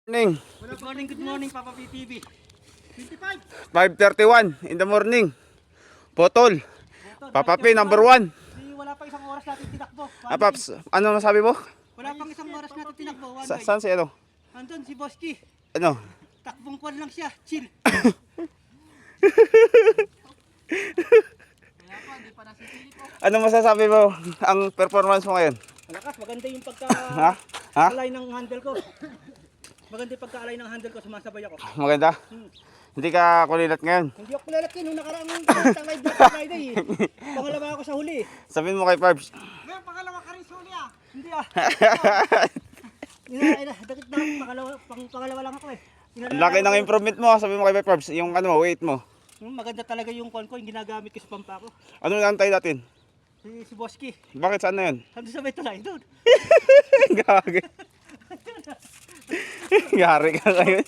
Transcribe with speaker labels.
Speaker 1: Morning.
Speaker 2: Good morning, Papa PTV. 25.
Speaker 1: 5:31 in the morning. Potol. Papa P, number 1.
Speaker 2: Wala pa isang oras natin tinakbo.
Speaker 1: Paps, ano masabi mo?
Speaker 2: Wala pang isang oras natin tinakbo.
Speaker 1: Saan si ano?
Speaker 2: Andun si Boski.
Speaker 1: Ano?
Speaker 2: Takbong kwan lang siya. Chill.
Speaker 1: Ano masasabi mo ang performance mo ngayon?
Speaker 2: Malakas, maganda yung
Speaker 1: Ha?
Speaker 2: pagka-alay ng handle ko. Maganda yung pagka-alay ng handle ko, sumasabay ako.
Speaker 1: Maganda? Hindi ka kulilat ngayon?
Speaker 2: Hindi ako lalaki nung nakaraang live Black Friday eh. Pangalawa ako sa huli.
Speaker 1: Sabihin mo kay Parbs.
Speaker 2: Ngayon, pangalawa ka rin sa huli ah. Hindi ah. Dakit na, pangalawa lang ako eh.
Speaker 1: Ang laki ng improvement mo, sabihin mo kay Parbs, yung ano mo, weight mo.
Speaker 2: Maganda talaga yung kwan ko, yung ginagamit ko sa pampa ko.
Speaker 1: Ano nantay natin?
Speaker 2: Si Boski.
Speaker 1: Bakit saan na yun?
Speaker 2: Sabi sa may tulay doon.
Speaker 1: Gagi. Yari ka ngayon.